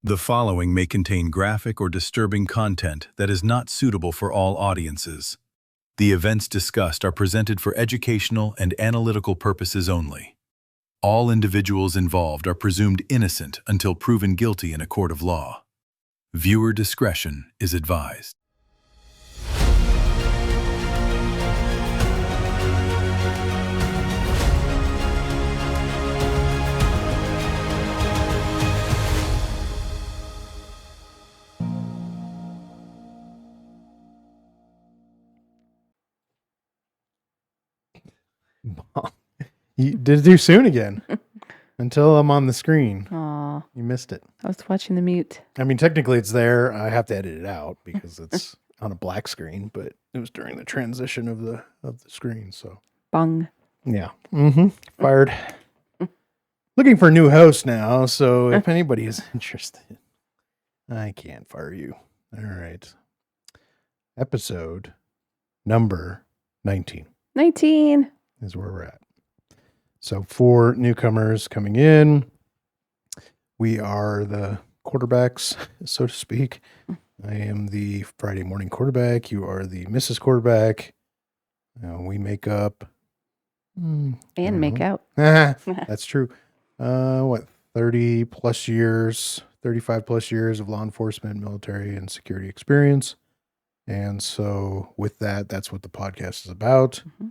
The following may contain graphic or disturbing content that is not suitable for all audiences. The events discussed are presented for educational and analytical purposes only. All individuals involved are presumed innocent until proven guilty in a court of law. Viewer discretion is advised. You did it too soon again. Until I'm on the screen. Aw. You missed it. I was watching the mute. I mean, technically it's there. I have to edit it out because it's on a black screen, but it was during the transition of the screen, so. Bung. Yeah. Fired. Looking for a new host now, so if anybody is interested, I can't fire you. All right. Episode number 19. 19. Is where we're at. So for newcomers coming in, we are the quarterbacks, so to speak. I am the Friday morning quarterback. You are the Mrs. Quarterback. We make up. And make out. That's true. 30 plus years, 35 plus years of law enforcement, military, and security experience. And so with that, that's what the podcast is about. Mm-hmm.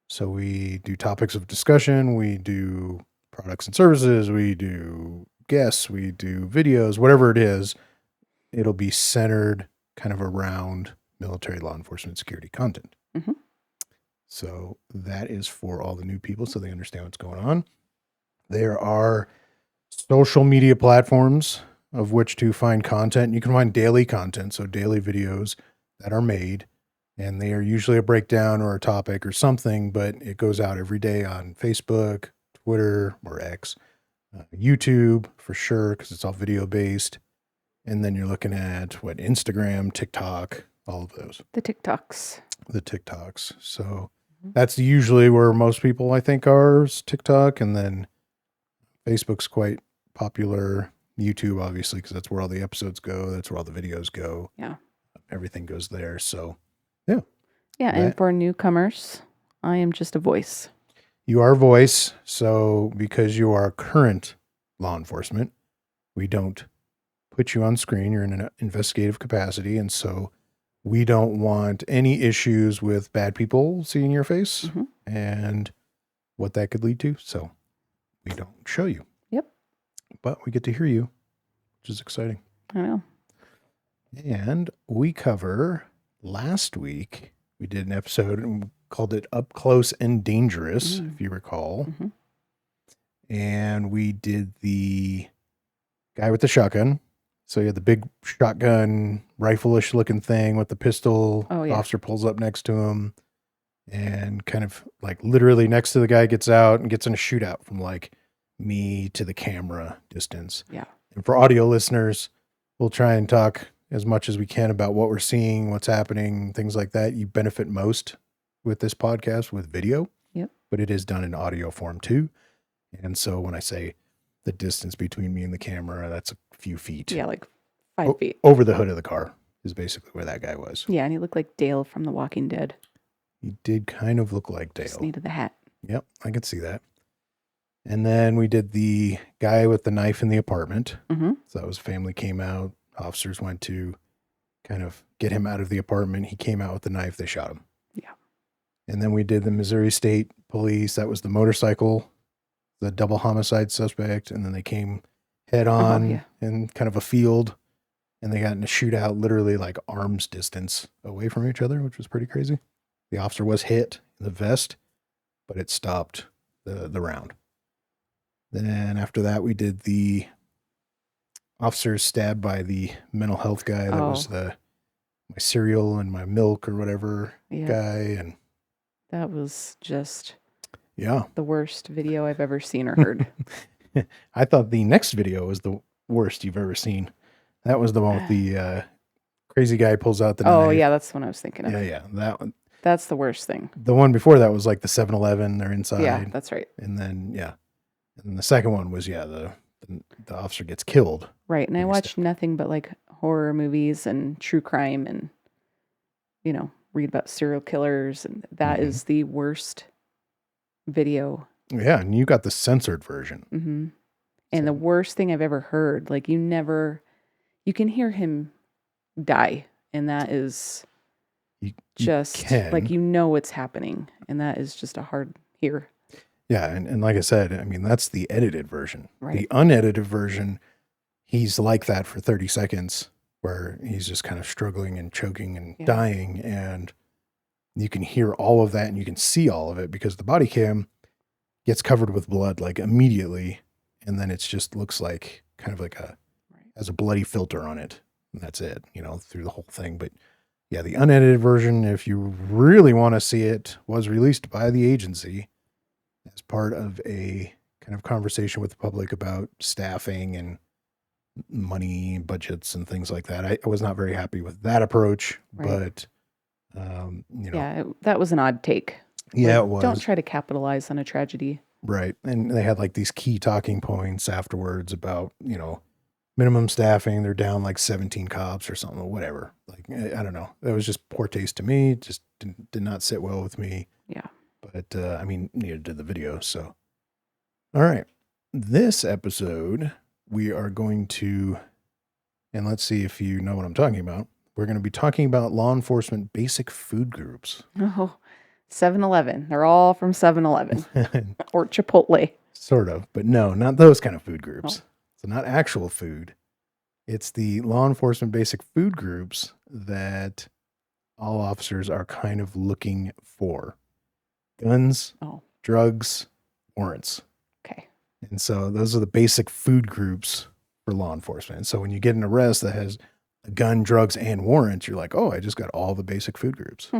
So we do topics of discussion, we do products and services, we do guests, we do videos, whatever it is, it'll be centered kind of around military, law enforcement, security content. Mm-hmm. So that is for all the new people so they understand what's going on. There are social media platforms of which to find content. You can find daily content, so daily videos that are made. And they are usually a breakdown or a topic or something, but it goes out every day on Facebook, Twitter, or X, YouTube for sure, because it's all video based. And then you're looking at Instagram, TikTok, all of those. The TikToks. So that's usually where most people, I think, are is TikTok. And then Facebook's quite popular. YouTube, obviously, because that's where all the episodes go. That's where all the videos go. Yeah. Everything goes there. So. Yeah, and for newcomers, I am just a voice. You are a voice, so because you are current law enforcement, we don't put you on screen. You're in an investigative capacity, and so we don't want any issues with bad people seeing your face and what that could lead to, so we don't show you. Yep. But we get to hear you, which is exciting. I know. And we cover last week... We did an episode and we called it Up Close and Dangerous, if you recall. Mm-hmm. And we did the guy with the shotgun. So you had the big shotgun, rifle-ish looking thing with the pistol. Oh, yeah. Officer pulls up next to him and kind of like literally next to the guy gets out and gets in a shootout from like me to the camera distance. Yeah. And for audio listeners, we'll try and talk as much as we can about what we're seeing, what's happening, things like that. You benefit most with this podcast with video, but it is done in audio form too. And so when I say the distance between me and the camera, that's a few feet. Yeah, like 5 feet. Over the hood of the car is basically where that guy was. Yeah, and he looked like Dale from The Walking Dead. He did kind of look like Dale. Just needed the hat. Yep, I could see that. And then we did the guy with the knife in the apartment. Mm-hmm. So that was family came out. Officers went to kind of get him out of the apartment. He came out with the knife. They shot him. Yeah. And then we did the Missouri State Police. That was the motorcycle, the double homicide suspect. And then they came head on in kind of a field. And they got in a shootout literally like arm's distance away from each other, which was pretty crazy. The officer was hit in the vest, but it stopped the round. Then after that, we did the officers stabbed by the mental health guy that was my cereal and my milk or whatever guy. And that was just the worst video I've ever seen or heard. I thought the next video was the worst you've ever seen. That was the one with the crazy guy pulls out the knife. Oh, yeah, that's the one I was thinking of. Yeah, that one. That's the worst thing. The one before that was like the 7-Eleven. They're inside. Yeah, that's right. And then, and then the second one was, the the officer gets killed. Right. And I watch nothing but like horror movies and true crime and, read about serial killers. And that is the worst video. Yeah. And you got the censored version. Mm-hmm. And the worst thing I've ever heard, like you can hear him die. And that is like, it's happening. And that is just a hard hear. Yeah. And like I said, I mean, that's the edited version. Right. The unedited version, he's like that for 30 seconds where he's just kind of struggling and choking and dying. And you can hear all of that and you can see all of it because the body cam gets covered with blood like immediately. And then it just looks like kind of like has a bloody filter on it. And that's it, through the whole thing. But yeah, the unedited version, if you really want to see it, was released by the agency as part of a kind of conversation with the public about staffing and money budgets and things like that. I was not very happy with that approach, but that was an odd take. Yeah, it was. Don't try to capitalize on a tragedy. Right. And they had like these key talking points afterwards about, minimum staffing. They're down like 17 cops or something or whatever. Like, I don't know. That was just poor taste to me. It just did not sit well with me. Yeah. But neither did the video. So, all right. This episode, we are going to, and let's see if you know what I'm talking about. We're going to be talking about law enforcement basic food groups. Oh, 7-Eleven. They're all from 7-Eleven or Chipotle. Sort of, but no, not those kind of food groups. Oh. So not actual food. It's the law enforcement basic food groups that all officers are kind of looking for. Guns, drugs, warrants. Okay. And so those are the basic food groups for law enforcement. And so when you get an arrest that has a gun, drugs, and warrants, you're like, oh, I just got all the basic food groups.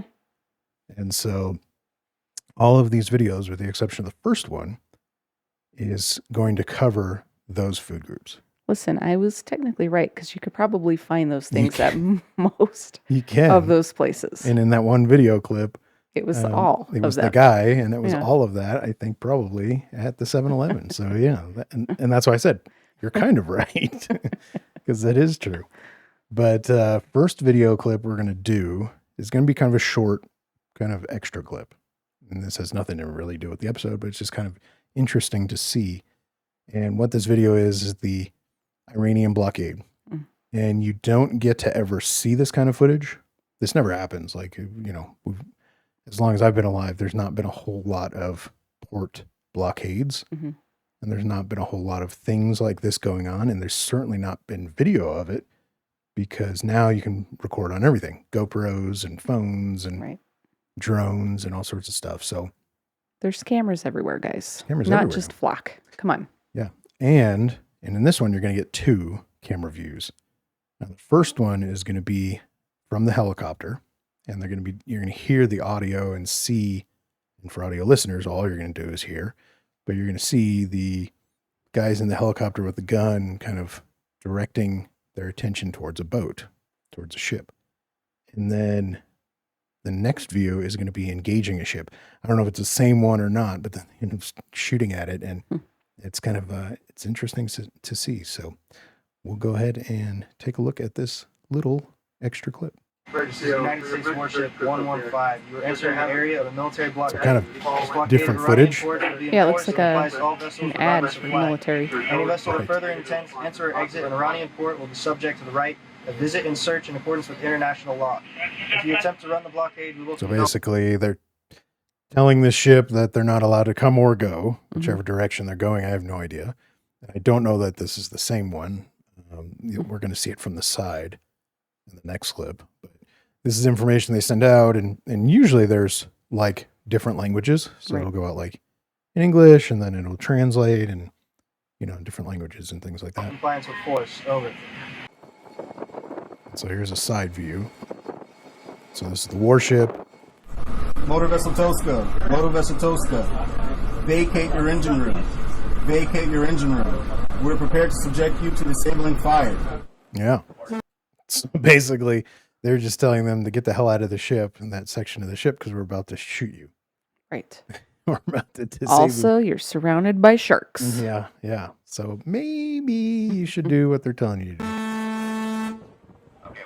And so all of these videos, with the exception of the first one, is going to cover those food groups. Listen, I was technically right because you could probably find those things at most of those places. And in that one video clip, it was all it was the guy, and it was all of that, I think, probably at the 7-Eleven. So yeah, and that's why I said you're kind of right because that is true. But first video clip we're going to do is going to be kind of a short, kind of extra clip. And this has nothing to really do with the episode, but it's just kind of interesting to see. And what this video is the Iranian blockade. And you don't get to ever see this kind of footage. This never happens. Like, as long as I've been alive, there's not been a whole lot of port blockades. And there's not been a whole lot of things like this going on. And there's certainly not been video of it because now you can record on everything. GoPros and phones and drones and all sorts of stuff. So there's cameras everywhere, guys. Cameras not everywhere. Just flock. Come on. Yeah. And in this one, you're going to get 2 camera views. Now, the first one is going to be from the helicopter, and you're going to hear the audio and see, and for audio listeners, all you're going to do is hear, but you're going to see the guys in the helicopter with the gun kind of directing their attention towards a boat, towards a ship. And then the next view is going to be engaging a ship. I don't know if it's the same one or not, but then shooting at it, and it's kind of it's interesting to see. So we'll go ahead and take a look at this little extra clip. United States Warship 115. You are entering the area of a military blockade. So kind of different footage. Yeah, it looks like an ad for the military. Any vessel with further intent to enter or exit an Iranian port will be subject to the right of visit and search in accordance with international law. If you attempt to run the blockade, we will... So basically, they're telling this ship that they're not allowed to come or go, whichever direction they're going. I have no idea. I don't know that this is the same one. We're going to see it from the side in the next clip. But this is information they send out, and usually there's like different languages. So it'll go out like in English, and then it'll translate and, different languages and things like that. Compliance with force. Over. So here's a side view. So this is the warship. Motor Vessel Tosca. Motor Vessel Tosca. Vacate your engine room. Vacate your engine room. We're prepared to subject you to disabling fire. Yeah. So basically, they're just telling them to get the hell out of the ship in that section of the ship because we're about to shoot you. Right. or mounted to Also, you're surrounded by sharks. Yeah. So maybe you should do what they're telling you to do. Okay,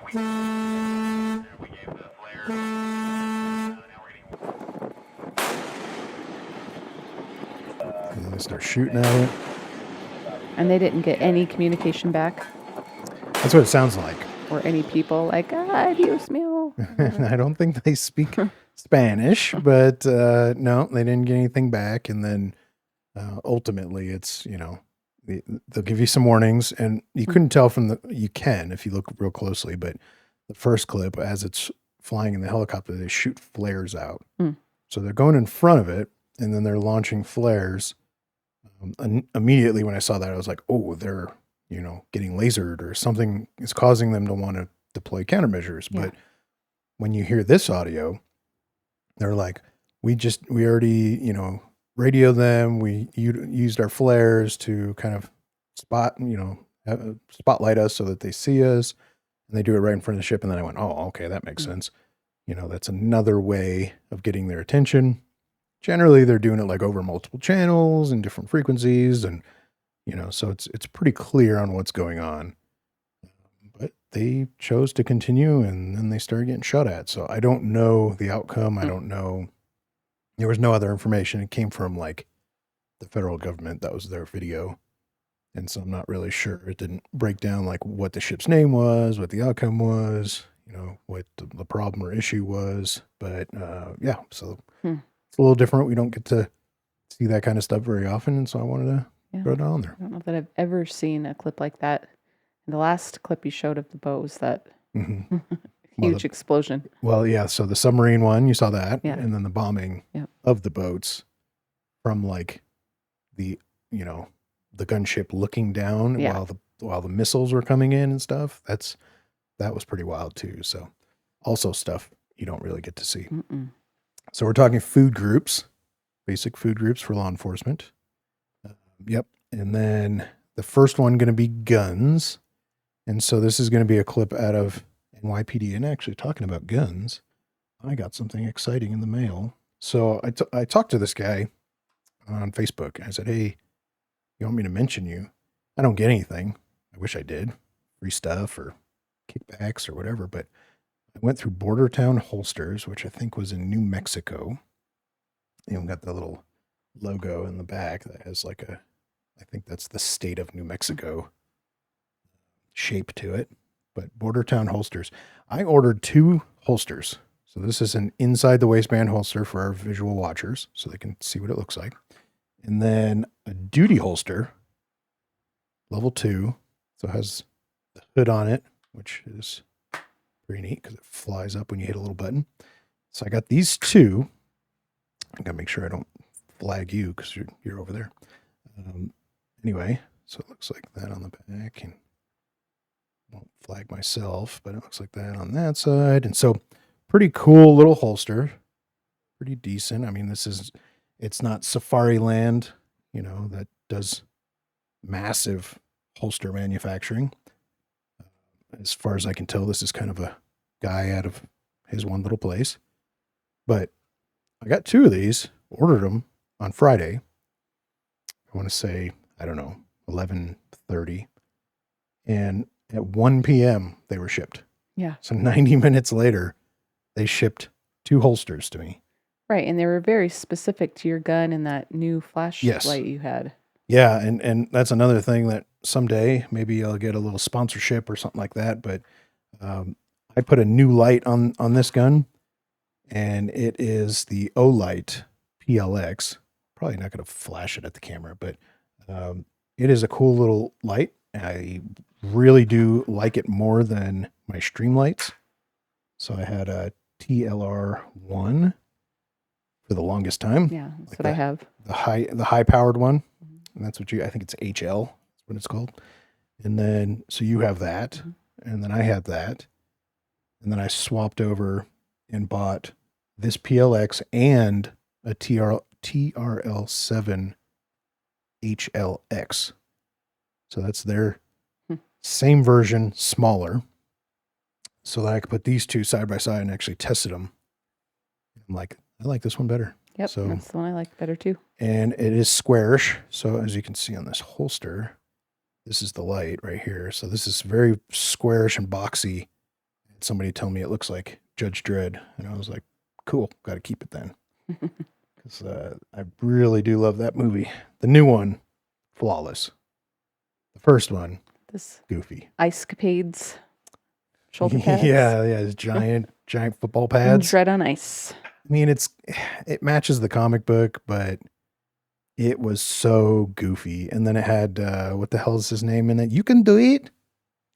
we gave the flare. Now we're getting And then they start shooting at it. And they didn't get any communication back, That's what it sounds like. or any people like, Dios mío. I don't think they speak Spanish, but no, they didn't get anything back. And then ultimately, it's, they'll give you some warnings, and you couldn't tell you can if you look real closely, but the first clip, as it's flying in the helicopter, they shoot flares out. So they're going in front of it, and then they're launching flares. And immediately when I saw that, I was like, oh, they're, getting lasered, or something is causing them to want to deploy countermeasures. Yeah. But when you hear this audio, they're like, we already, radio them. We used our flares to kind of spotlight us so that they see us, and they do it right in front of the ship. And then I went, oh, okay, that makes sense. That's another way of getting their attention. Generally, they're doing it like over multiple channels and different frequencies, and so it's pretty clear on what's going on. But they chose to continue, and then they started getting shot at. So I don't know the outcome. I don't know. There was no other information. It came from like the federal government. That was their video. And so I'm not really sure. It didn't break down like what the ship's name was, what the outcome was, what the problem or issue was. But yeah, so it's a little different. We don't get to see that kind of stuff very often. And so I wanted to throw it on there. I don't know that I've ever seen a clip like that. The last clip you showed of the boat was that huge explosion. Well, yeah. So the submarine one, you saw that. Yeah. And then the bombing of the boats from like the gunship looking down while the missiles were coming in and stuff. That was pretty wild too. So also stuff you don't really get to see. So we're talking food groups, basic food groups for law enforcement. Yep. And then the first one going to be guns. And so this is going to be a clip out of NYPD. And actually, talking about guns, I got something exciting in the mail. So I talked to this guy on Facebook. I said, hey, you want me to mention you? I don't get anything. I wish I did. Free stuff or kickbacks or whatever. But I went through Border Town Holsters, which I think was in New Mexico. And we got the little logo in the back that has like I think that's the state of New Mexico shape to it. But Border Town Holsters. I ordered 2 holsters. So this is an inside the waistband holster for our visual watchers so they can see what it looks like. And then a duty holster, level 2. So it has the hood on it, which is pretty neat because it flies up when you hit a little button. So I got these 2. I got to make sure I don't flag you because you're over there. Anyway, so it looks like that on the back, and won't flag myself, but it looks like that on that side. And so pretty cool little holster, pretty decent. I mean, it's not Safari Land, that does massive holster manufacturing. As far as I can tell, this is kind of a guy out of his one little place. But I got 2 of these, ordered them on Friday. I want to say, 11:30. And at 1 p.m. they were shipped. Yeah. So 90 minutes later, they shipped 2 holsters to me. Right. And they were very specific to your gun and that new flashlight you had. Yeah. And that's another thing that someday maybe I'll get a little sponsorship or something like that. But I put a new light on this gun, and it is the Olight PLX. Probably not going to flash it at the camera, but it is a cool little light. I really do like it more than my Streamlights. So I had a TLR1 for the longest time. Yeah, that's what I have. The high powered one. And that's what I think it's HL. That's what it's called. And then, so you have that. And then I had that. And then I swapped over and bought this PLX and a TRL7 HLX. So that's their same version, smaller. So that I could put these 2 side by side and actually tested them. I'm like, I like this one better. Yep, So that's the one I like better too. And it is squarish. So as you can see on this holster, this is the light right here. So this is very squarish and boxy. Somebody told me it looks like Judge Dredd. And I was like, cool, got to keep it then. Because I really do love that movie. The new one, flawless. The first one, This goofy. Ice Capades shoulder pads. Yeah, it's giant football pads. Dread on ice. I mean, it matches the comic book, but it was so goofy. And then it had, what the hell is his name in it? You Can Do It?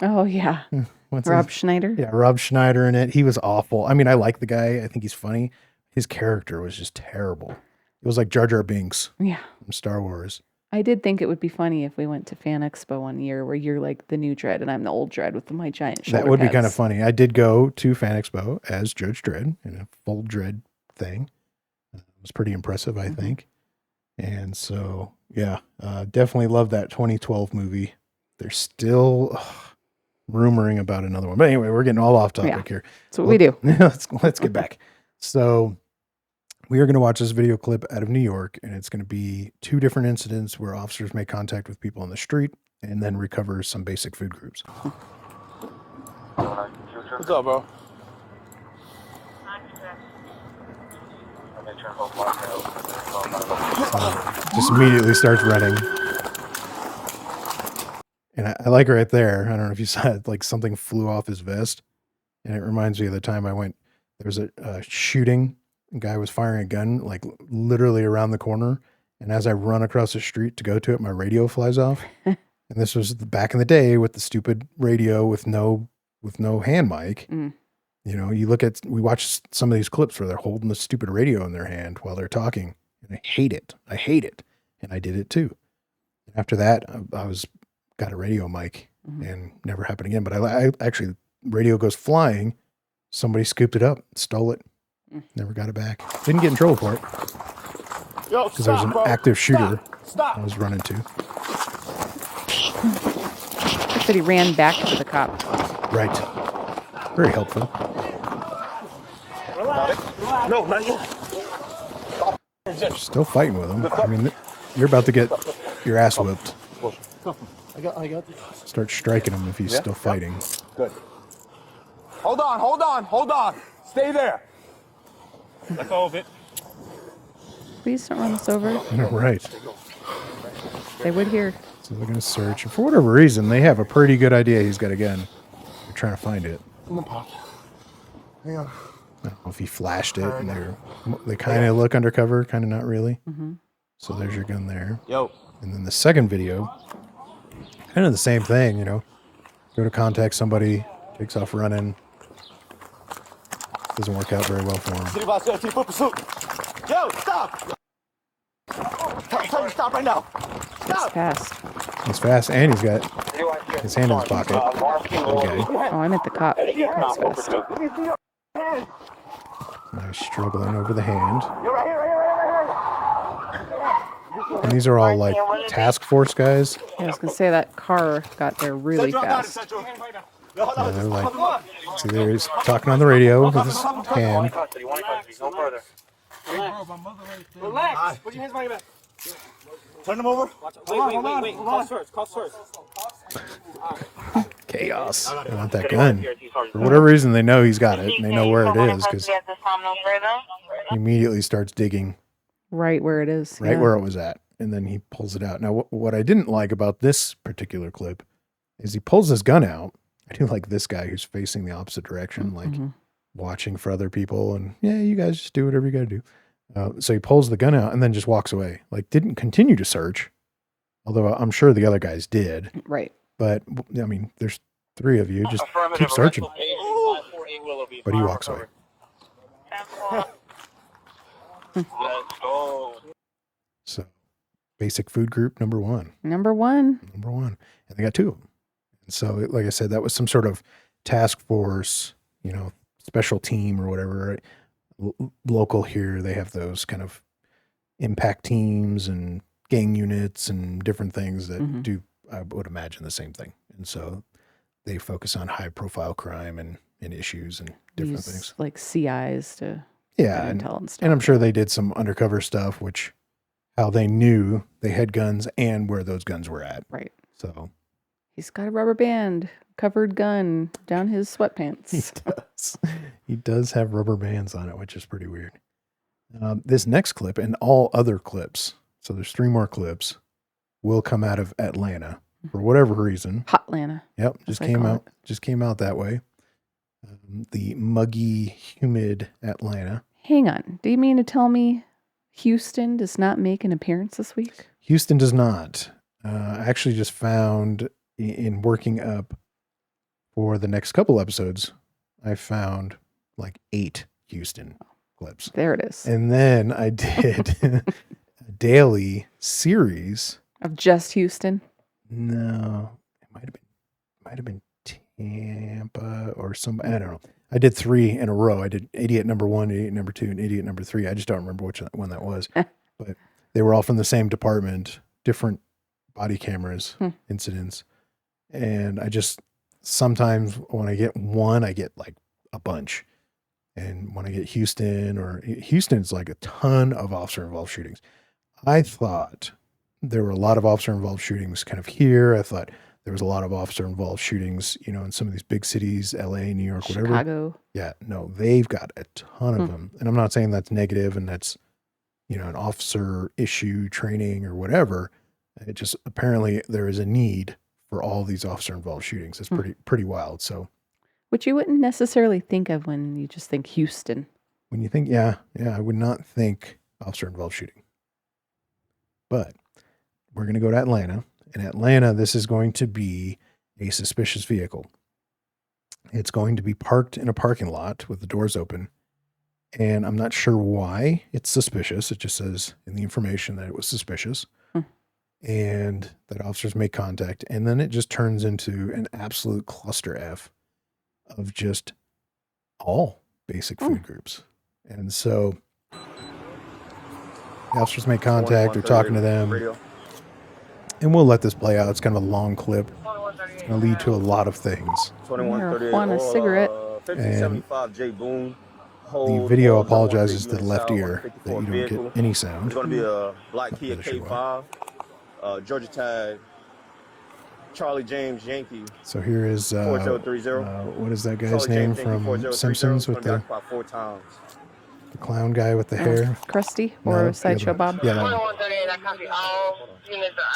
Oh, yeah. Rob Schneider. Yeah, Rob Schneider in it. He was awful. I mean, I like the guy. I think he's funny. His character was just terrible. It was like Jar Jar Binks from Star Wars. I did think it would be funny if we went to Fan Expo one year where you're like the new Dredd and I'm the old Dredd with my giant shoulder That would pads. be kind of funny. I did go to Fan Expo as Judge Dredd in a full Dredd thing. It was pretty impressive, I think. And so, yeah, definitely love that 2012 movie. They're still rumoring about another one. But anyway, we're getting all off topic here. That's what we do. Let's get back. So we are going to watch this video clip out of New York, and it's going to be 2 different incidents where officers make contact with people on the street and then recover some basic food groups. What's up, bro? Just immediately starts running. And I like right there. I don't know if you saw it, like something flew off his vest. And it reminds me of the time I went, there was a shooting. A guy was firing a gun, like literally around the corner. And as I run across the street to go to it, my radio flies off. And this was back in the day with the stupid radio with no hand mic. You know, we watch some of these clips where they're holding the stupid radio in their hand while they're talking. And I hate it. And I did it too. After that, I got a radio mic and never happened again. But I actually, radio goes flying. Somebody scooped it up, stole it, never got it back. Didn't get in trouble for it. Because there was an active shooter I was running to. He said he ran back to the cop. Right. Very helpful. No, not yet. Still fighting with him. I mean, you're about to get your ass whipped. I got this. Start striking him if he's still fighting. Good. Hold on. Stay there. Let go of it. Please don't run us over. Right. They would hear. So they're going to search. And for whatever reason, they have a pretty good idea he's got a gun. They're trying to find it. In the pocket. Hang on. I don't know if he flashed it, and they kind of look undercover, kind of not really. So there's your gun there. Yo. And then the second video, kind of the same thing, you know. Go to contact somebody, takes off running. Doesn't work out very well for him. City Boss 17, foot pursuit. Yo, stop! Tell you stop right now. It's fast. He's fast, and he's got his hand in his pocket. Okay. Oh, I meant the cop. That's fast. Now he's struggling over the hand. You're right here. And these are all like task force guys. I was going to say that car got there really fast. Yeah, they're like, see, there he's talking on the radio with his hand. Relax. Put your hands behind your back. Turn them over. Wait. Call first. Chaos. They want that gun. For whatever reason, they know he's got it, and they know where it is, because he immediately starts digging Right where it is. right where it was at, and then he pulls it out. Now, what I didn't like about this particular clip is he pulls his gun out. I do like this guy who's facing the opposite direction, like watching for other people, and yeah, you guys just do whatever you got to do. So he pulls the gun out and then just walks away. Like, didn't continue to search, although I'm sure the other guys did. Right. But I mean, there's 3 of you. Just keep searching. But he walks away. So, basic food group number 1. Number 1. And they got 2 of them. And so, like I said, that was some sort of task force, you know, special team or whatever. Right? Local here, they have those kind of impact teams and gang units and different things that do, I would imagine, the same thing. And so they focus on high profile crime and issues and different things. Like CIs to Yeah, intel and stuff. And I'm sure they did some undercover stuff, which how they knew they had guns and where those guns were at. Right. So he's got a rubber band covered gun down his sweatpants. He does. He does have rubber bands on it, which is pretty weird. This next clip and all other clips, so there's 3 more clips, will come out of Atlanta for whatever reason. Hotlanta. Yep, just came out that way. The muggy, humid Atlanta. Hang on. Do you mean to tell me Houston does not make an appearance this week? Houston does not. I actually just found in working up for the next couple episodes, I found like 8 Houston clips. There it is. And then I did a daily series of just Houston. No, it might have been Tampa or some. I don't know. I did 3 in a row. I did idiot number 1, idiot number 2, and idiot number 3. I just don't remember which one that was. But they were all from the same department, different body cameras, incidents. And I just sometimes when I get one, I get like a bunch. And when I get Houston's like a ton of officer involved shootings. I thought there were a lot of officer involved shootings kind of here. I thought there was a lot of officer involved shootings, in some of these big cities, LA, New York, whatever. Chicago. Yeah, no, they've got a ton of them. And I'm not saying that's negative and that's, an officer issue training or whatever. It just apparently there is a need for all these officer involved shootings. It's pretty wild. So, which you wouldn't necessarily think of when you just think Houston. When you think, I would not think officer involved shooting. But we're going to go to Atlanta. In Atlanta, this is going to be a suspicious vehicle. It's going to be parked in a parking lot with the doors open. And I'm not sure why it's suspicious. It just says in the information that it was suspicious. And that officers make contact. And then it just turns into an absolute cluster F of just all basic food groups. And so the officers make contact. They're talking to them. And we'll let this play out. It's kind of a long clip. It's going to lead to a lot of things. Marijuana cigarette. And the video apologizes to the left ear that you don't get any sound. It's going to be a black Kia K5, Georgia tag, Charlie James Yankee. So here is, what is that guy's name from Simpsons with the clown guy with the hair? Krusty or Sideshow Bob? Yeah, that one.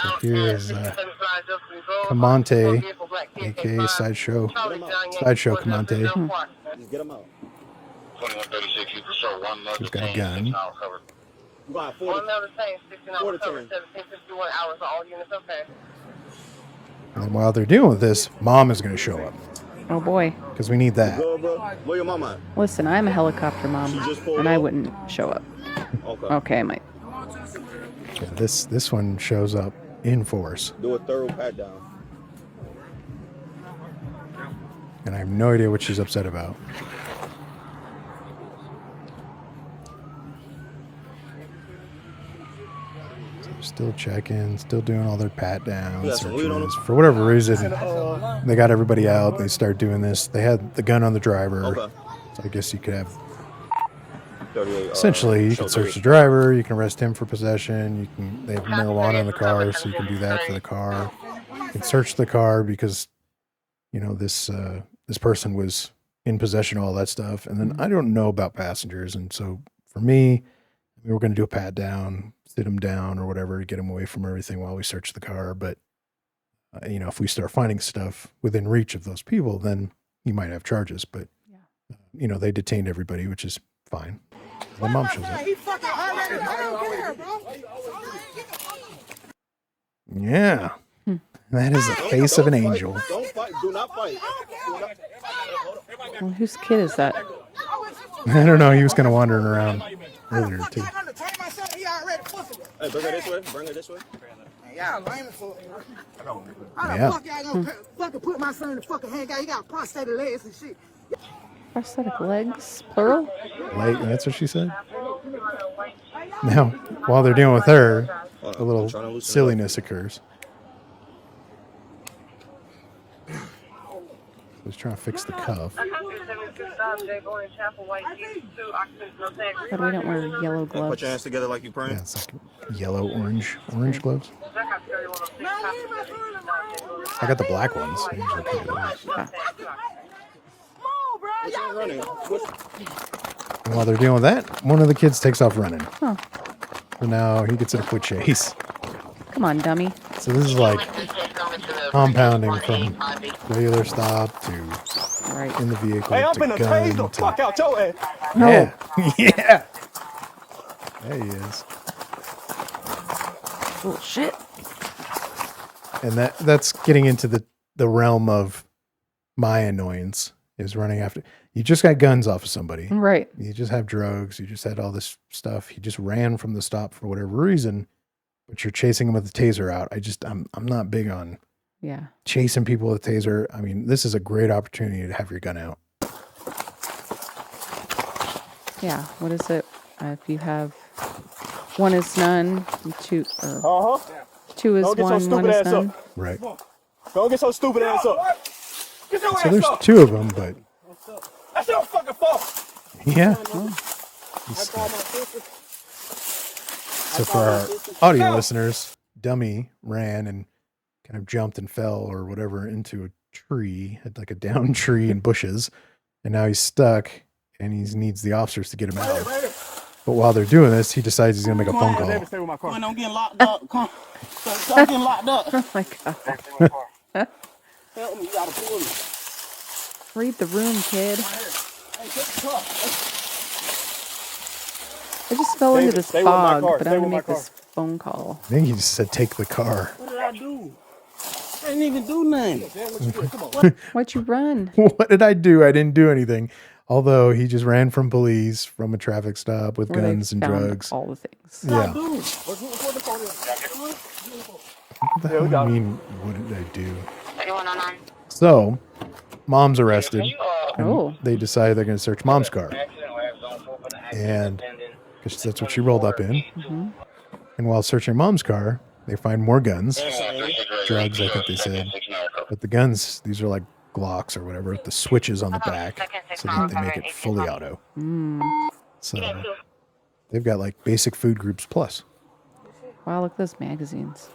So here is Camonte, a.k.a. Sideshow Camonte. Get him out. 2136, you prefer 1 month. He's got a gun. And then while they're dealing with this, Mom is going to show up. Oh boy. Because we need that. Where your mama at? Listen, I'm a helicopter mom, and I wouldn't show up. Okay, I might. Yeah, this one shows up in force. Do a thorough pat down. And I have no idea what she's upset about. Still checking, still doing all their pat downs, searches. For whatever reason, they got everybody out. They start doing this. They had the gun on the driver. So I guess you could have, essentially, you can search the driver. You can arrest him for possession. They have marijuana in the car, so you can do that for the car. You can search the car because, this person was in possession of all that stuff. And then I don't know about passengers. And so for me, we were going to do a pat down, sit them down or whatever to get them away from everything while we search the car. But, if we start finding stuff within reach of those people, then you might have charges. But, they detained everybody, which is fine. And the mom shows up. Yeah. That is the face of an angel. Don't fight. Do not fight. Well, whose kid is that? I don't know. He was kind of wandering around earlier, too. Hey, bring her this way. Bring her this way. Y'all lame for Yeah. fuck y'all gonna fucking put my son in the fucking hand guy. He got prosthetic legs and shit. Prosthetic legs, plural? That's what she said? Now, while they're dealing with her, a little silliness occurs. He's trying to fix the cuff. But we don't wear yellow gloves. Put your hands together like you praying. Yeah, it's like yellow, orange gloves. I got the black ones. I usually carry those. And while they're dealing with that, one of the kids takes off running. Oh. So now he gets in a quick chase. Come on, dummy. So this is like compounding from regular stop to in the vehicle Hey, I'm to finna tase the fuck out your ass. Yeah. Yeah. There he is. Oh, shit. And that's getting into the realm of my annoyance is running after. You just got guns off of somebody. Right. You just have drugs. You just had all this stuff. He just ran from the stop for whatever reason, but you're chasing him with the taser out. I'm not big on chasing people with a taser. I mean, this is a great opportunity to have your gun out. Yeah. What is it? If you have one is none, two or two is one is none. Right. Go get so stupid ass up. So there's two of them, but that's your fucking fault. yeah. So for our audio listeners, Dummy ran and kind of jumped and fell or whatever into a tree, had like a down tree and bushes, and now he's stuck and he needs the officers to get him out. But while they're doing this, he decides he's gonna make a phone call. I'm getting locked up. Come. I'm getting locked up. Oh my god. Help me, you gotta pull me. Read the room, kid. I just fell into this fog, but I'm gonna make this phone call. I think he just said, take the car. What did I do? I didn't even do nothing. Why'd you run? What did I do? I didn't do anything. Although he just ran from police, from a traffic stop with guns and drugs. All the things. Yeah. What the hell do you mean, what did I do? So, mom's arrested. And they decide they're going to search mom's car. And because that's what she rolled up in. Mm-hmm. And while searching mom's car, they find more guns. Drugs, I think they said. But the guns, these are like Glocks or whatever, with the switches on the back so that they make it fully auto. So they've got like basic food groups plus. Wow, look at those magazines.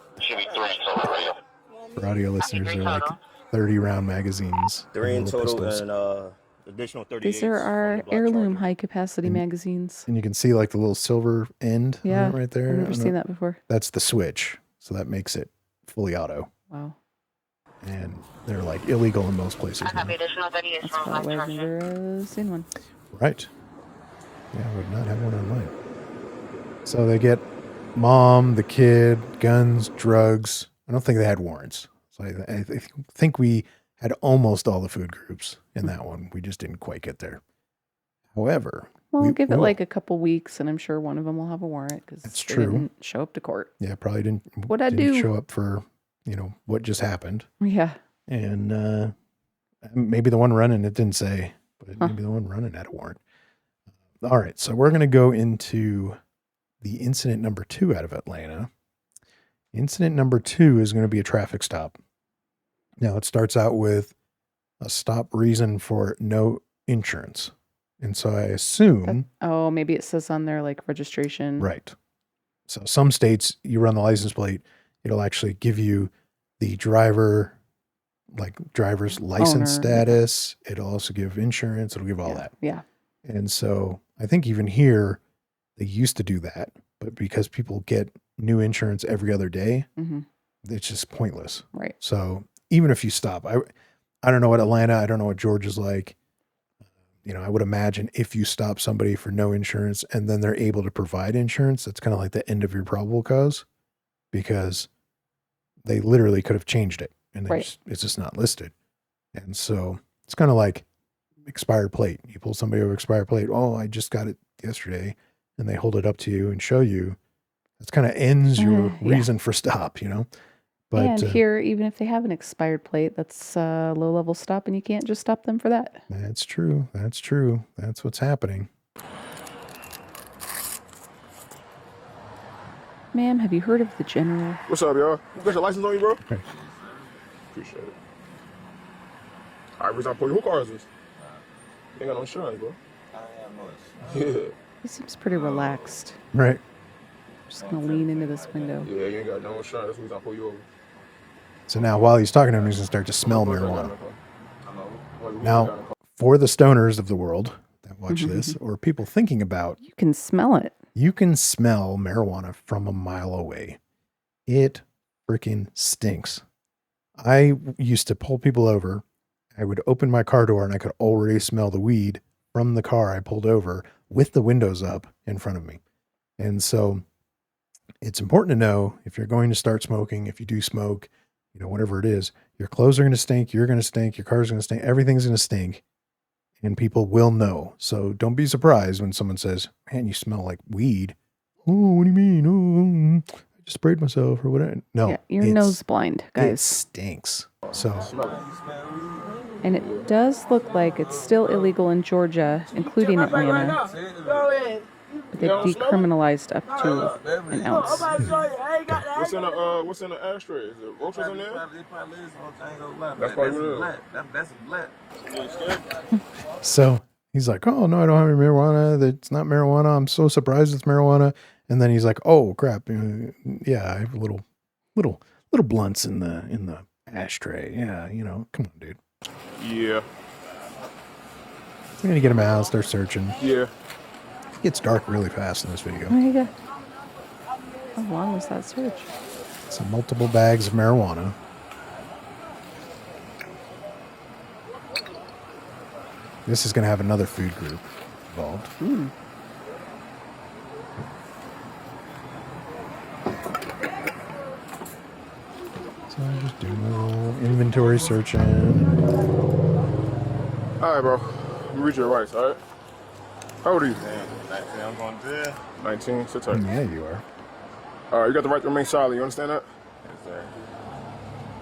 For audio listeners, they're like 30 round magazines. 3 in total and additional 38. These are our heirloom high capacity magazines. And you can see like the little silver end right there. I've never seen that before. That's the switch. So that makes it fully auto. Wow. And they're like illegal in most places. That's probably why I've never seen one. Right. Yeah, I would not have one on mine. So they get mom, the kid, guns, drugs. I don't think they had warrants. So I think we had almost all the food groups in that one. We just didn't quite get there. However, we'll give it like a couple weeks, and I'm sure one of them will have a warrant because they didn't show up to court. Yeah, probably didn't. What'd I do? Show up for what just happened. Yeah. And maybe the one running, it didn't say, but maybe the one running had a warrant. All right, so we're going to go into the incident number 2 out of Atlanta. Incident number 2 is going to be a traffic stop. Now, it starts out with a stop reason for no insurance. And so I assume... maybe it says on there like registration. Right. So some states, you run the license plate, it'll actually give you the driver's license status. It'll also give insurance. It'll give all that. Yeah. And so I think even here, they used to do that. But because people get new insurance every other day, it's just pointless. Right. So even if you stop, I don't know what Atlanta, I don't know what Georgia's like. I would imagine if you stop somebody for no insurance and then they're able to provide insurance, that's kind of like the end of your probable cause because they literally could have changed it and it's just not listed. And so it's kind of like expired plate. You pull somebody over expired plate. Oh, I just got it yesterday. And they hold it up to you and show you. That's kind of ends your reason for stop, But and here, even if they have an expired plate, that's a low-level stop, and you can't just stop them for that. That's true. That's true. That's what's happening. Ma'am, have you heard of the General? What's up, y'all? You got your license on you, bro? Okay. Appreciate it. All right, reason I pull you. Who car is this? You ain't got no insurance, bro. I have no insurance. Yeah. He seems pretty relaxed. Right. Just gonna lean into this window. Yeah, you ain't got no insurance. That's the reason I pull you over. So now while he's talking to him, he's going to start to smell marijuana. Now, for the stoners of the world that watch this, or people thinking about, you can smell it. You can smell marijuana from a mile away. It freaking stinks. I used to pull people over. I would open my car door and I could already smell the weed from the car I pulled over with the windows up in front of me. And so it's important to know if you're going to start smoking, if you do smoke, you know, whatever it is, your clothes are going to stink, you're going to stink, your car's going to stink, everything's going to stink, and people will know. So don't be surprised when someone says, man, you smell like weed. Oh, what do you mean? Oh, I just sprayed myself or whatever. No. Yeah, you're nose blind, guys. It stinks. So. And it does look like it's still illegal in Georgia, including Atlanta. But they've decriminalized up to an ounce. What's in the ashtray? Is it roaches in there? That's probably what it is. So he's like, oh, no, I don't have any marijuana. It's not marijuana. I'm so surprised it's marijuana. And then he's like, oh, crap. Yeah, I have little blunts in the ashtray. Yeah, you know, come on, dude. Yeah. We're going to get him out, start searching. Yeah. It gets dark really fast in this video. There you go. How long was that search? So multiple bags of marijuana. This is going to have another food group involved. So I'm just doing a little inventory searching. All right, bro. You read your rights, all right? How old are you? 19, I'm going to jail. 19, sit tight. Yeah, you are. All right, you got the right to remain silent. You understand that? Yes, sir.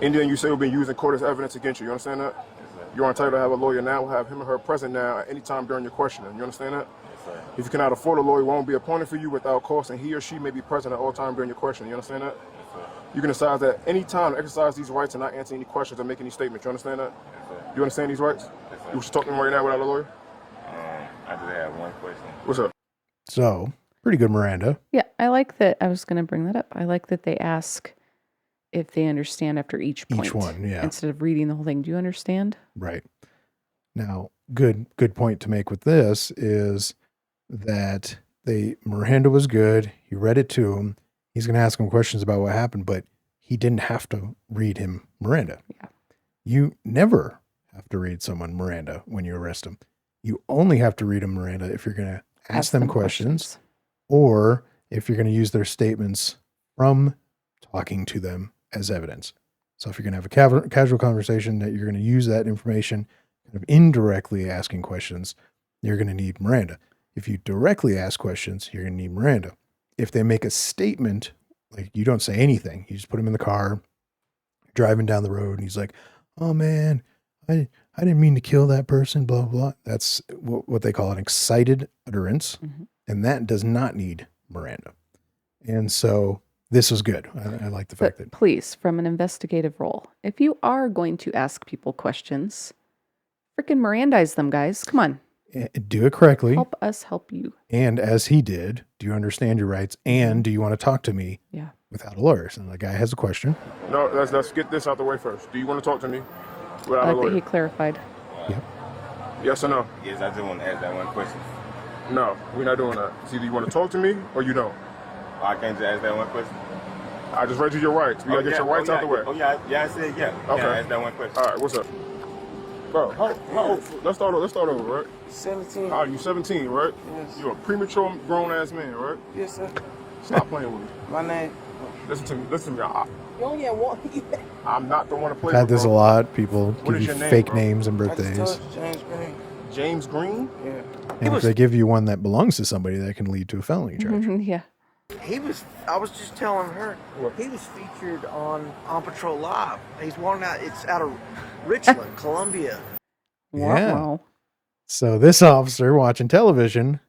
Anything you say will be used in court as evidence against you. You understand that? Yes, sir. You're entitled to have a lawyer now. We'll have him or her present now at any time during your questioning. You understand that? Yes, sir. If you cannot afford a lawyer, won't be appointed for you without cost, and he or she may be present at all times during your questioning. You understand that? Yes, sir. You can decide that any time to exercise these rights and not answer any questions or make any statements. You understand that? Yes, sir. You understand these rights? Yes, sir. You should talk to me right now without a lawyer? I just have one question. What's up? So, pretty good Miranda. Yeah, I like that. I was going to bring that up. I like that they ask if they understand after each point. Each one, yeah. Instead of reading the whole thing. Do you understand? Right. Now, good point to make with this is that Miranda was good. He read it to him. He's going to ask him questions about what happened, but he didn't have to read him Miranda. Yeah. You never have to read someone Miranda when you arrest them. You only have to read them Miranda if you're going to ask them questions or if you're going to use their statements from talking to them as evidence. So if you're going to have a casual conversation that you're going to use that information kind of indirectly asking questions, you're going to need Miranda. If you directly ask questions, you're going to need Miranda. If they make a statement, like you don't say anything, you just put him in the car, driving down the road, and he's like, oh man, I didn't mean to kill that person, blah, blah. That's what they call an excited utterance. Mm-hmm. And that does not need Miranda. And so this was good. I like the fact that. Please, from an investigative role, if you are going to ask people questions, freaking Mirandize them, guys. Come on. Do it correctly. Help us help you. And as he did, do you understand your rights? And do you want to talk to me without a lawyer? So the guy has a question. No, let's get this out the way first. Do you want to talk to me without I a like lawyer? that he clarified. Yep. Yes or no? Yes, I just want to ask that one question. No, we're not doing that. It's either you want to talk to me or you don't. I can't just ask that one question. I just read you your rights. We gotta get your rights out the way. Oh yeah, I said yeah. Okay. Yeah, ask that one question. All right, what's up? Bro, how old? Let's start over, right? 17. All right, you 17, right? Yes. You're a premature grown-ass man, right? Yes, sir. Stop playing with me. My name. Listen to me. You only have one. I'm not the one to play I've had with, this a bro. lot. People What give is you your name, fake bro? names and I just birthdays. told you, James Green. James Green? Yeah. And if they give you one that belongs to somebody, that can lead to a felony charge. Yeah. I was just telling her, he was featured on Patrol Live. He's wanted out, it's out of Richland, Columbia. Yeah. Wow. So this officer watching television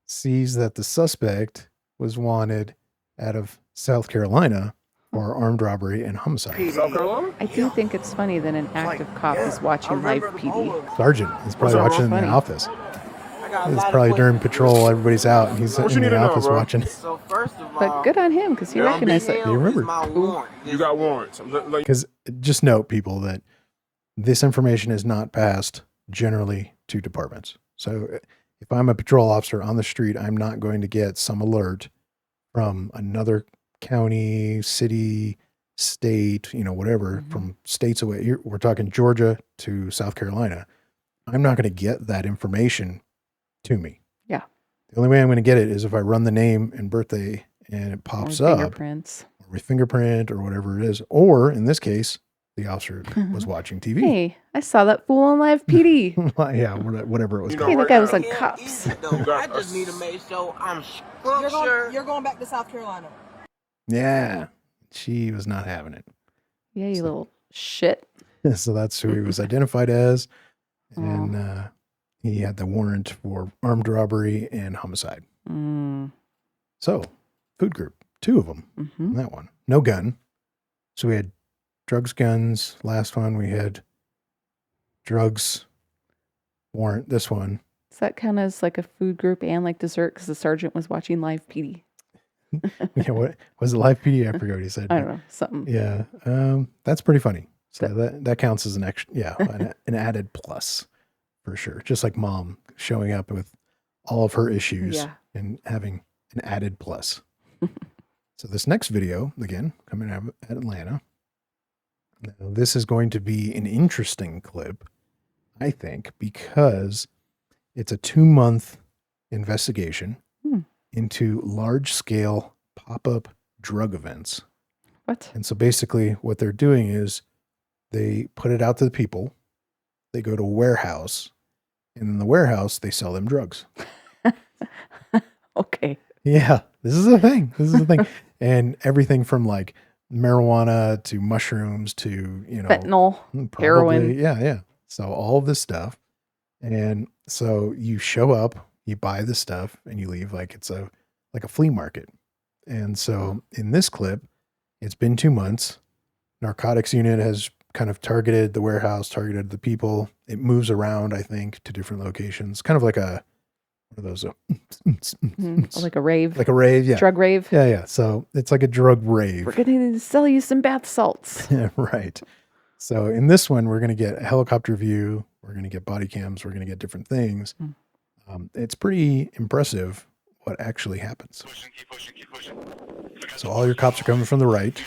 sees that the suspect was wanted out of South Carolina for armed robbery and homicide. South Carolina? I do think it's funny that an active cop is watching live PD. Sergeant is probably watching in the funny? office. It's probably during patrol, everybody's out, and he's in the office watching. So first of all, But good on him because he recognized it. You remember? You got warrants. Because just note, people, that this information is not passed generally to departments. So if I'm a patrol officer on the street, I'm not going to get some alert from another county, city, state, whatever, from states away. We're talking Georgia to South Carolina. I'm not going to get that information to me. Yeah. The only way I'm going to get it is if I run the name and birthday and it pops up. Fingerprints. Or with fingerprint or whatever it is. Or in this case, the officer was watching TV. Hey, I saw that fool on live PD. Yeah, whatever it was. Hey, that guy was on Cops. I just need to make sure I'm sure. You're going back to South Carolina. Yeah, she was not having it. Yeah, you little shit. So that's who he was identified as. And he had the warrant for armed robbery and homicide. So, food group, 2 of them. That one. No gun. So we had drugs, guns. Last one, we had drugs, warrant. This one. Does that count as like a food group and like dessert because the sergeant was watching live PD? Yeah, what was it? Live PD? I forgot what he said. I don't know. Something. Yeah. That's pretty funny. So that counts as an extra, an added plus for sure. Just like mom showing up with all of her issues and having an added plus. So this next video, again, coming out of Atlanta. Now, this is going to be an interesting clip, I think, because it's a 2-month investigation into large-scale pop-up drug events. What? And so basically what they're doing is they put it out to the people. They go to a warehouse, and in the warehouse, they sell them drugs. Okay. Yeah, this is a thing. And everything from like marijuana to mushrooms to, fentanyl, heroin. Yeah. So all of this stuff. And so you show up, you buy the stuff, and you leave like it's like a flea market. And so in this clip, it's been 2 months. Narcotics unit has kind of targeted the warehouse, targeted the people. It moves around, I think, to different locations. Kind of like one of those, like a rave. Like a rave, yeah. Drug rave. Yeah. So it's like a drug rave. We're going to sell you some bath salts. Yeah, right. So in this one, we're going to get a helicopter view. We're going to get body cams. We're going to get different things. It's pretty impressive what actually happens. Keep pushing. So all your cops are coming from the right.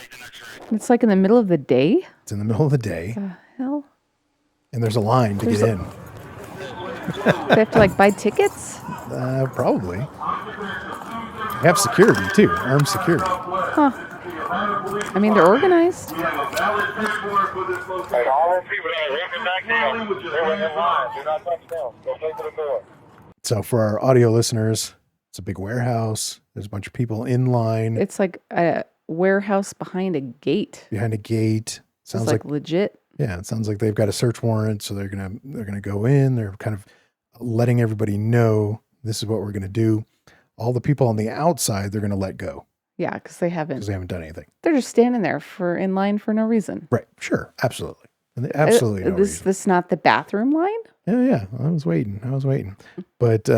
It's like in the middle of the day? It's in the middle of the day. The hell? And there's a line to get in. Do they have to like buy tickets? Probably. They have security too, armed security. Huh. I mean, they're organized. All people that are walking back down, they're in line. Do not touch down. Go straight to the door. So for our audio listeners, it's a big warehouse. There's a bunch of people in line. It's like a warehouse behind a gate. Behind a gate. Sounds like legit. Yeah, it sounds like they've got a search warrant, so they're gonna go in. They're kind of letting everybody know this is what we're gonna do. All the people on the outside, they're gonna let go. Yeah, because they haven't done anything. They're just standing there in line for no reason. Right. Sure. Absolutely. Absolutely. No reason. This not the bathroom line? Yeah. I was waiting. But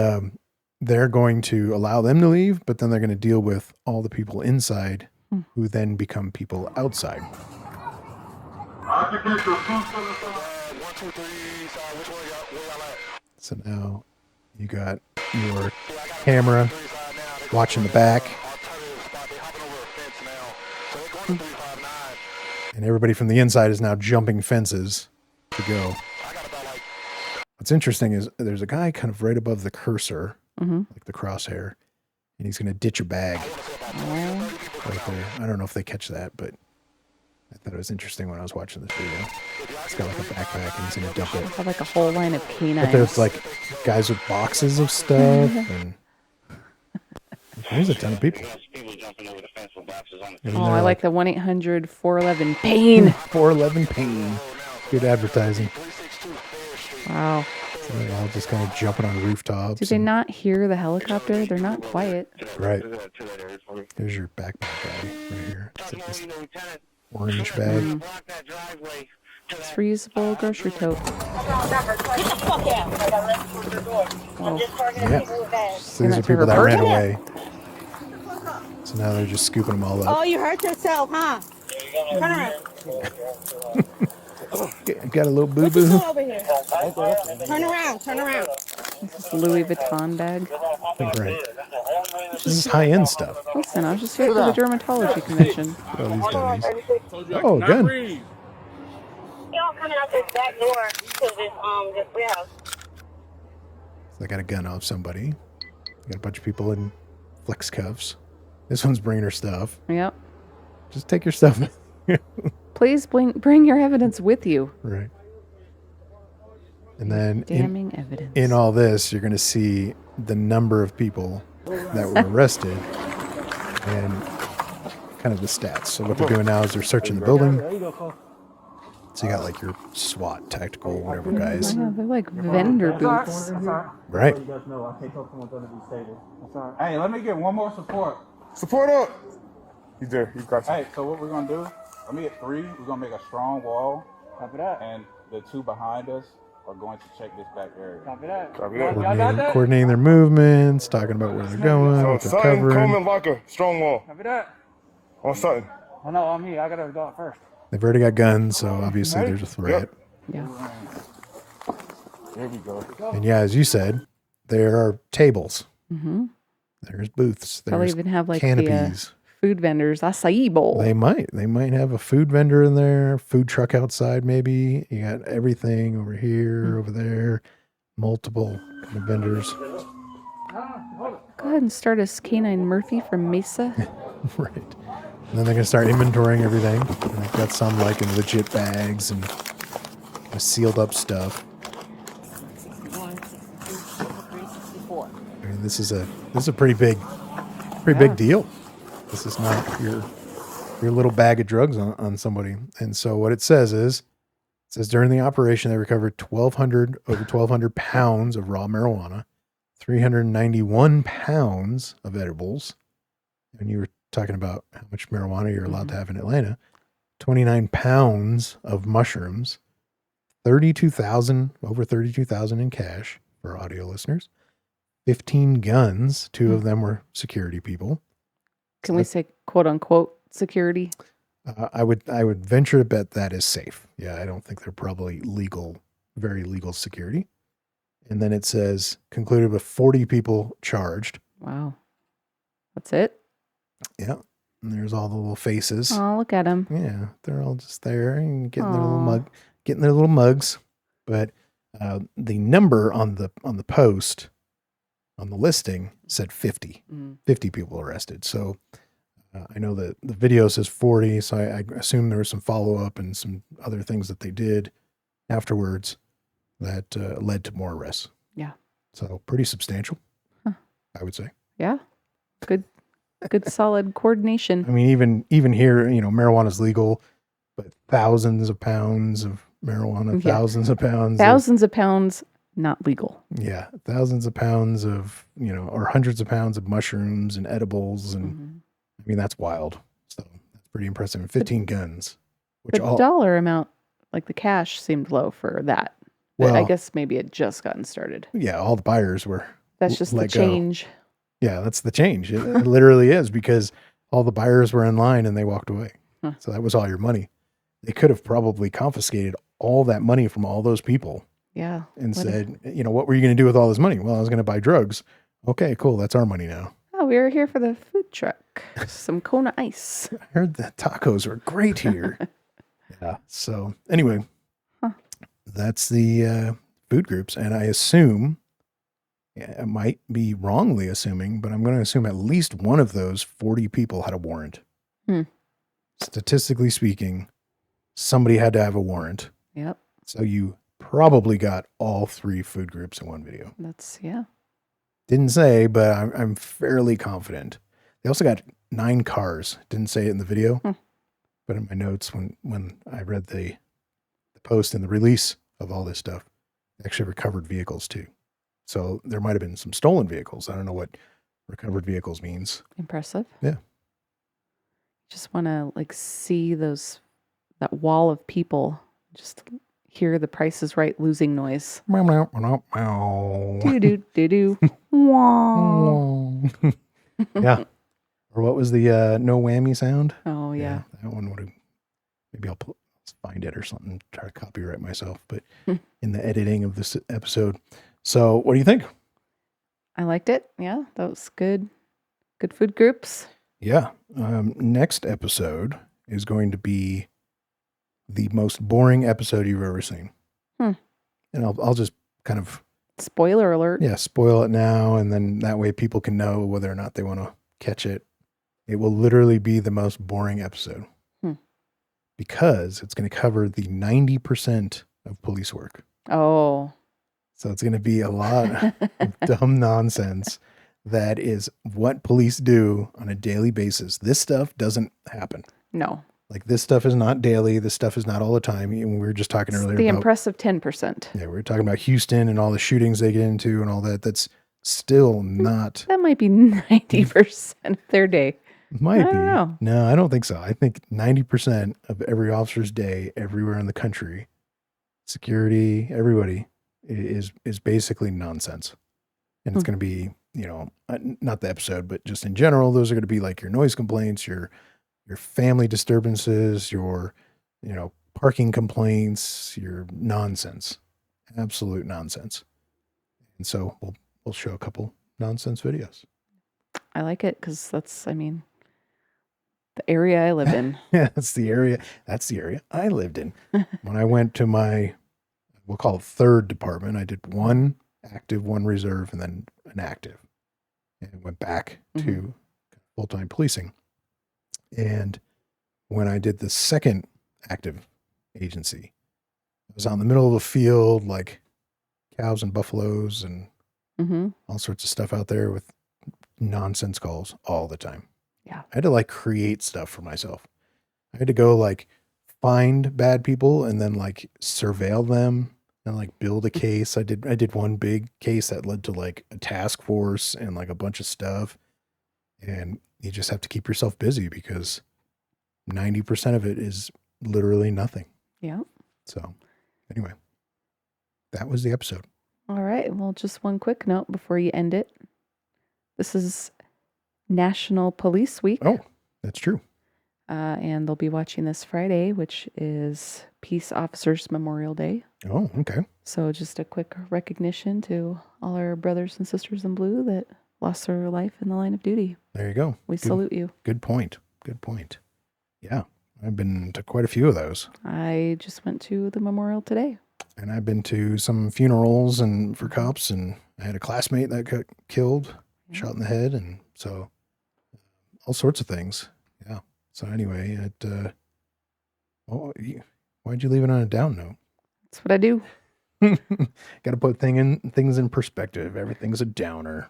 they're going to allow them to leave, but then they're going to deal with all the people inside who then become people outside. So now you got your camera watching the back. And everybody from the inside is now jumping fences to go. What's interesting is there's a guy kind of right above the cursor, like the crosshair, and he's going to ditch a bag right there. I don't know if they catch that, but I thought it was interesting when I was watching this video. He's got like a backpack and he's going to dump it. They have like a whole line of canines. But there's like guys with boxes of stuff and there's a ton of people. I like the 1-800-411-PAIN. 411-PAIN. Good advertising. Wow. So they're all just kind of jumping on rooftops. Do they not hear the helicopter? They're not quiet. Right. Here's your backpack guy right here. It's like this orange bag. It's reusable grocery tote. Well, yeah. So these are people that ran away. So now they're just scooping them all up. Oh, you hurt yourself, huh? Turn around. Got a little boo-boo. Over here. Turn around. Turn around. This is Louis Vuitton bag. Right. This is high-end stuff. Listen, I was just here for the dermatology convention. All these dummies. Oh, a gun. Y'all coming out this back door to this warehouse. So they got a gun off somebody. They got a bunch of people in flex cuffs. This one's bringing her stuff. Yep. Just take your stuff. Please bring your evidence with you. Right. And then damning evidence. In all this, you're going to see the number of people that were arrested and kind of the stats. So what they're doing now is they're searching the building. So you got like your SWAT, tactical, whatever guys. Yeah, they're like vendor booths. Right. Hey, let me get one more support. Support up. He's there. He's got you. Hey, so what we're gonna do? Let me get 3. We're gonna make a strong wall. Copy that. And the 2 behind us are going to check this back area. Copy that. Copy that. Coordinating their movements, talking about where they're going, what they're Sutton, covering. Coleman, Locker, strong wall. Copy that. On Sutton. Oh no, I'm here. I gotta go out first. They've already got guns, so obviously there's a threat. Yeah. There we go. And yeah, as you said, there are tables. Mm-hmm. There's booths. Probably There's even have like canopies. the food vendors, acai bowl. They might have a food vendor in there, food truck outside maybe. You got everything over here, over there, multiple kind of vendors. Go ahead and start us Canine Murphy from Mesa. Right. And then they're going to start inventorying everything. And they've got some like in legit bags and sealed up stuff. I mean, this is a pretty big deal. This is not your little bag of drugs on somebody. And so what it says during the operation they recovered over 1,200 pounds of raw marijuana, 391 pounds of edibles. And you were talking about how much marijuana you're allowed to have in Atlanta. 29 pounds of mushrooms, over 32,000 in cash for audio listeners. 15 guns. 2 of them were security people. Can we say quote unquote security? I would venture to bet that is safe. Yeah, I don't think they're probably very legal security. And then it says concluded with 40 people charged. Wow. That's it? Yeah. And there's all the little faces. Oh, look at them. Yeah, they're all just there and getting their little mugs. But the number on the post on the listing said 50. 50 people arrested. So I know that the video says 40, so I assume there was some follow-up and some other things that they did afterwards that led to more arrests. Yeah. So pretty substantial, I would say. Yeah. Good solid coordination. I mean, even here, marijuana's legal, but thousands of pounds of marijuana, thousands of pounds, not legal. Yeah. Thousands of pounds of, or hundreds of pounds of mushrooms and edibles. And I mean, that's wild. So that's pretty impressive. And 15 guns. The dollar amount, like the cash seemed low for that. But I guess maybe it just gotten started. Yeah. All the buyers were. That's just the change. Yeah, that's the change. It literally is, because all the buyers were in line and they walked away. Huh. So that was all your money. They could have probably confiscated all that money from all those people. Yeah. And said, what were you going to do with all this money? Well, I was going to buy drugs. Okay, cool. That's our money now. Oh, we were here for the food truck. Some Kona Ice. I heard the tacos are great here. Yeah. So anyway, that's the food groups. And I assume, I might be wrongly assuming, but I'm going to assume at least one of those 40 people had a warrant. Statistically speaking, somebody had to have a warrant. Yep. So you probably got all 3 food groups in one video. Didn't say, but I'm fairly confident. They also got 9 cars. Didn't say it in the video, but in my notes when I read the post and the release of all this stuff, actually recovered vehicles too. So there might have been some stolen vehicles. I don't know what recovered vehicles means. Impressive. Yeah. Just want to like see that wall of people. Just hear the Price is Right losing noise. Meow, meow, meow, meow. Do do do do. Wah. Yeah. Or what was the no whammy sound? Oh yeah. That one would have. Maybe I'll find it or something. Try to copyright myself, but in the editing of this episode. So, what do you think? I liked it. Yeah, that was good. Good food groups. Yeah. Next episode is going to be the most boring episode you've ever seen. And I'll just kind of spoiler alert. Yeah, spoil it now, and then that way people can know whether or not they want to catch it. It will literally be the most boring episode because it's going to cover the 90% of police work. Oh. So it's going to be a lot of dumb nonsense that is what police do on a daily basis. This stuff doesn't happen. No. Like this stuff is not daily. This stuff is not all the time. We were just talking earlier the about impressive 10%. Yeah, we were talking about Houston and all the shootings they get into and all that. That's still not. That might be 90% of their day. Might be. don't know. No, I don't think so. I think 90% of every officer's day, everywhere in the country, security, everybody is basically nonsense. And it's going to be, not the episode, but just in general, those are going to be like your noise complaints, your family disturbances, your, parking complaints, your nonsense, absolute nonsense. And so we'll show a couple nonsense videos. I like it because that's, the area I live in. Yeah, that's the area I lived in. When I went to my, we'll call it third department, I did one active, one reserve, and then an active, and went back to full-time policing. And when I did the second active agency, I was out in the middle of a field, like cows and buffaloes and all sorts of stuff out there with nonsense calls all the time. Yeah. I had to like create stuff for myself. I had to go like find bad people and then like surveil them and like build a case. I did one big case that led to like a task force and like a bunch of stuff. And you just have to keep yourself busy because 90% of it is literally nothing. Yeah. So anyway, that was the episode. All right. Well, just one quick note before you end it. This is National Police Week. Oh, that's true. And they'll be watching this Friday, which is Peace Officers Memorial Day. Oh, okay. So just a quick recognition to all our brothers and sisters in blue that lost their life in the line of duty. There you go. We salute you. Good point. Good point. Yeah. I've been to quite a few of those. I just went to the memorial today. And I've been to some funerals and for cops, and I had a classmate that got killed, shot in the head, and so all sorts of things. Yeah. So anyway, why'd you leave it on a down note? That's what I do. Got to put things in perspective. Everything's a downer.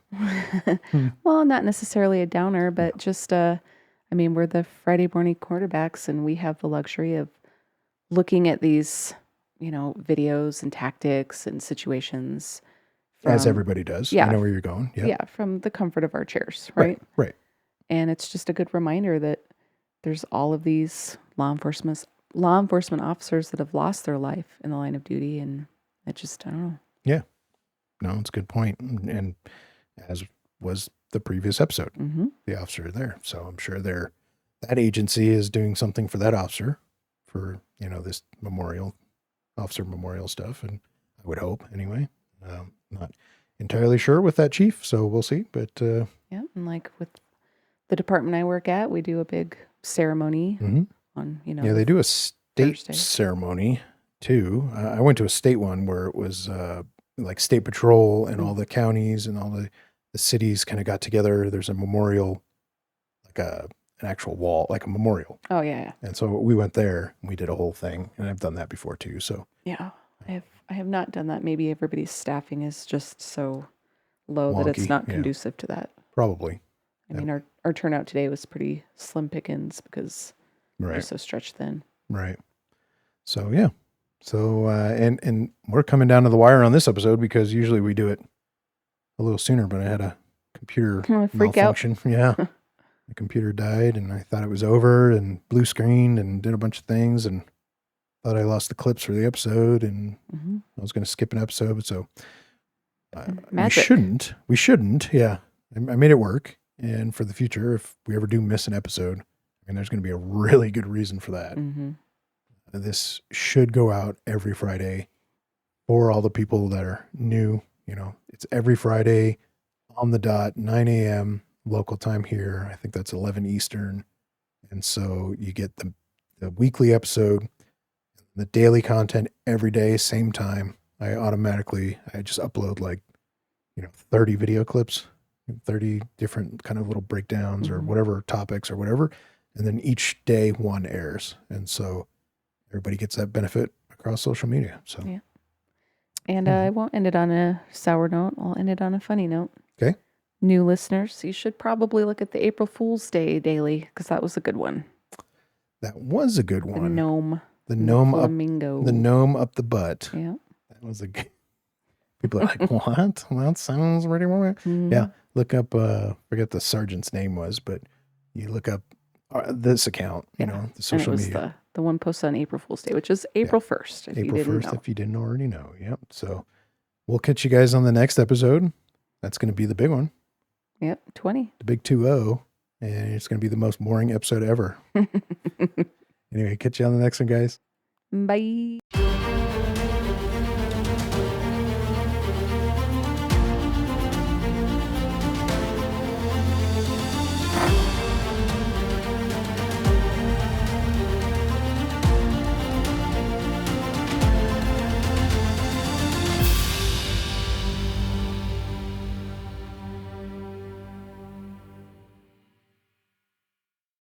Well, not necessarily a downer, but just, we're the Friday morning quarterbacks, and we have the luxury of looking at these, videos and tactics and situations. As everybody does. Yeah. I know where you're going. Yeah. Yeah, from the comfort of our chairs, right? Right. And it's just a good reminder that there's all of these law enforcement officers that have lost their life in the line of duty, and it just, I don't know. Yeah. No, it's a good point. And as was the previous episode, the officer there. So I'm sure that agency is doing something for that officer for, this officer memorial stuff. And I would hope anyway. Not entirely sure with that chief, so we'll see. But yeah, and like with the department I work at, we do a big ceremony on, yeah, they do a state Thursday ceremony too. I went to a state one where it was like state patrol and all the counties and all the cities kind of got together. There's a memorial, like an actual wall, like a memorial. Oh yeah. And so we went there and we did a whole thing, and I've done that before too. So yeah, I have not done that. Maybe everybody's staffing is just so low wonky, that it's not conducive to that. Probably. I mean, our turnout today was pretty slim pickings because we're Right. so stretched thin. Right. So yeah. So, and we're coming down to the wire on this episode because usually we do it a little sooner, but I had a computer freak out. malfunction. Yeah. The computer died and I thought it was over and blue screened and did a bunch of things and thought I lost the clips for the episode and I was going to skip an episode. So we shouldn't. Yeah. I made it work. And for the future, if we ever do miss an episode, there's going to be a really good reason for that. This should go out every Friday for all the people that are new. It's every Friday on the dot, 9 a.m. local time here. I think that's 11 Eastern. And so you get the weekly episode, the daily content every day, same time. I just upload 30 video clips, 30 different kind of little breakdowns or whatever topics or whatever. And then each day one airs. And so everybody gets that benefit across social media. So, yeah. And I won't end it on a sour note. I'll end it on a funny note. Okay. New listeners, you should probably look at the April Fool's Day daily because that was a good one. That was a good one. The gnome. The gnome flamingo. The gnome up the butt. Yeah. That was a good. People are like, what? Well, that sounds pretty well. Yeah. Look up, forget the sergeant's name was, but you look up this account, the social and it was media. The one posted on April Fool's Day, which is April 1st. April 1st, if you didn't already know. Yep. So we'll catch you guys on the next episode. That's going to be the big one. Yep. 20. The big 2-0. And it's going to be the most boring episode ever. Anyway, catch you on the next one, guys. Bye.